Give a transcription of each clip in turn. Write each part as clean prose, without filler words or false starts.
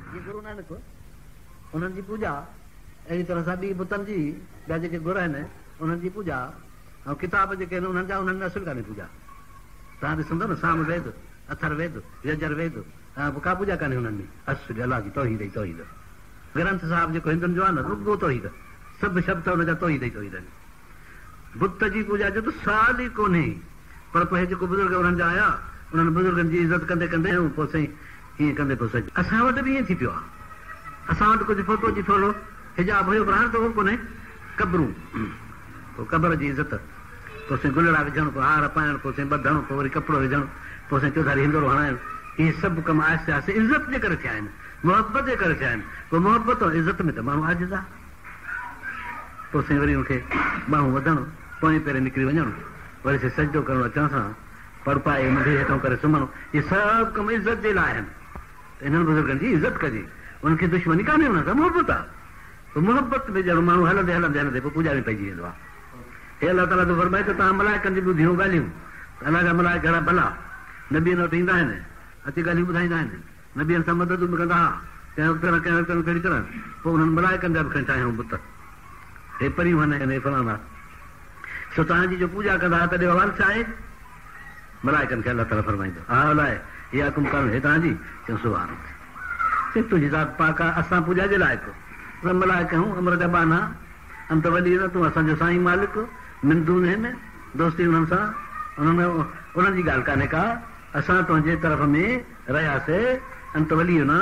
गुरु नानक उन्हनि जी पूजा अहिड़ी तरह सां ॿी बुतनि जी ॿिया जेके गुर आहिनि उन्हनि जी पूजा ऐं किताब जेके आहिनि उन्हनि जा उन्हनि में असुल कान्हे पूजा। तव्हां ॾिसंदो न साम वेद अथर वेद यजर वेद का पूजा कान्हे हुननि में असुल अलाह जी तौहीद ई तौहीद। ग्रंथ साहिब जेको हिंदुनि जो आहे न रुॻो तौहीद सभु शब्द हुनजा तौहीद ई तौहीद आहिनि। बुत जी पूजा जो त साल ई कोन्हे पर पोइ जेको बुज़ुर्ग उन्हनि जा आया उन्हनि बुज़ुर्गनि जी इज़त कंदे कंदे पोइ साईं हीअं कंदे पोइ सॼो असां वटि बि ईअं थी पियो आहे। असां वटि कुझु फोटो जी थोरो हिजाब हुयो पर हाणे त उहो कोन्हे कबरूं पोइ कबर जी इज़त पोइ साईं गुलड़ा विझणु पोइ हार पाइणु पोइ साईं ॿधणु पोइ वरी कपिड़ो विझणु पोइ साईं चौधारी हिंदोरो हणाइणु इहे सभु कम आहिस्ते आहिस्ते इज़त जे करे थिया आहिनि मोहबत जे करे थिया आहिनि। पोइ मोहबत ऐं इज़त में त माण्हू आजिज़ आहे। पोइ साईं वरी हुनखे ॿाहूं वधणु पोइ पहिरें निकिरी वञणु वरी साईं सजदो करणु अचण सां पड़ पाए मुंहिंजे हेठां करे सुम्हणु इहे सभु कम इज़त जे लाइ आहिनि। हिननि बुज़ुर्गनि जी इज़त कजे उनखे दुश्मनी कान्हे हुन सां मोहबत आहे। पोइ मोहबत में ॼण माण्हू हलंदे हलंदे हलंदे पोइ पूजा में पइजी वेंदो आहे। हे अलाह ताला जो फरमाए त तव्हां मलाइकनि जी ॿुधियूं ॻाल्हियूं अलाह जा मलाइक घणा भला नबीअनि वटि ईंदा आहिनि अची ॻाल्हियूं ॿुधाईंदा आहिनि नबीअनि सां मदद बि कंदा हुआ कंहिं वक़्तु न कंहिं वक़्तु कहिड़ी तरह पोइ उन्हनि मलाइकनि जा बि खणी ठाहियूं बुत हे परियूं आहिनि हे फलाना छो तव्हांजी जो पूजा कंदा तॾहिं अवाल छा आहे मलाइकनि खे अलाह ताला फरमाईंदो हा अलाए इहा कुम करणु हे तव्हांजी चऊं सुभाणे तुंहिंजी ज़ात पाक आहे असां पूजा जे लाइक़ु मलाइक आहियूं अमर जा बाना अंत वॾी न तूं असांजो साईं मालिक मिंदून में दोस्ती हुननि सां उन्हनि जी ॻाल्हि कान्हे का असां तुंहिंजे तरफ़ में रहियासीं अंत वली न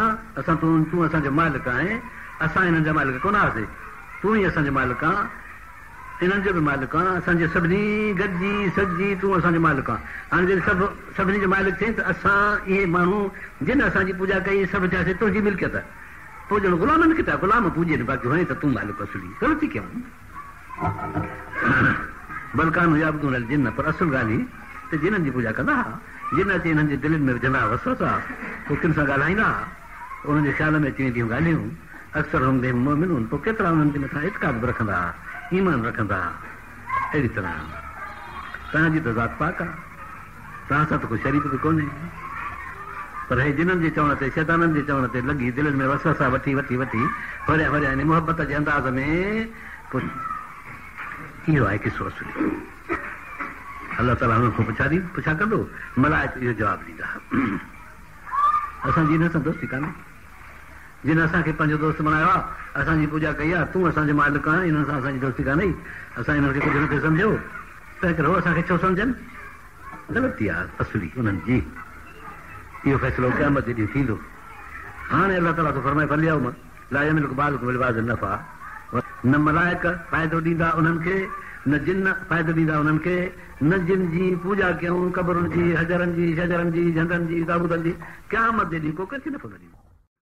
असां तूं असांजो मालिक आहीं असां हिननि जा मालिक कोन हुआसीं तूं ई असांजो मालिक आहे हिननि जो बि मालिक आहे असांजे सभिनी गॾिजी सॼी तूं असांजो मालिक आहे। हाणे जॾहिं सभु सभिनी जो मालिक थिए त असां इहे माण्हू जिन असांजी पूजा कई सभु थियासीं तुंहिंजी मिल्कियत पोइ ॼण गुलामनि खे था गुलाम पूॼे बाक़ी हुई त तूं मालिक असुली ग़लती कयूं बलकान हुया बि जिन पर असुल ॻाल्हि ई त जिननि जी पूजा कंदा हुआ जिन अची हिननि जे दिलनि में विझंदा वसवसा पोइ किन सां ॻाल्हाईंदा उन्हनि जे ख़्याल में अची वेंदियूं ॻाल्हियूं अक्सर हूंदे मोमिनूं पोइ केतिरा उन्हनि जे मथां इत्काद बि रखंदा ईमान रखंदा अहिड़ी तरह तव्हांजी त ज़ात पाक आहे तव्हां सां त कोई शरीफ़ बि कोन्हे पर हे जिन्हनि जे चवण ते शैताननि जे चवण ते लॻी दिलनि में वसवसा वठी वठी वठी भरिया भरिया आहिनि मोहबत जे अंदाज़ में पोइ इहो आहे किसो असुली अलाह ताला हुन खां पुछा कंदो मलाइक इहो जवाबु ॾींदा असांजी हिन सां दोस्ती कान्हे जिन असांखे पंहिंजो दोस्त बणायो आहे असांजी पूजा कई आहे तूं असांजो मालिक आहे हिननि सां असांजी दोस्ती कान्हे असां हिननि खे कुझु नथे सम्झो तंहिं करे उहो असांखे छो सम्झनि ग़लती आहे असुली उन्हनि जी इहो फ़ैसिलो क़यामत जे ॾींहुं थींदो। हाणे अलाह ताला थो फरमाए फलियाउम ला यमलिकु बालुकुम लिवाज़ नफ़ा न मलाइक फ़ाइदो ॾींदा उन्हनि खे न जिन फ़ाइदो ॾींदा उन्हनि खे न जिन जी पूजा कयूं कबरुनि जी हजरनि जी शजरनि जी झंडनि जी ताबूतनि जी क़यामत जे ॾींहुं को कंहिंखे नफ़ो न ॾींदो।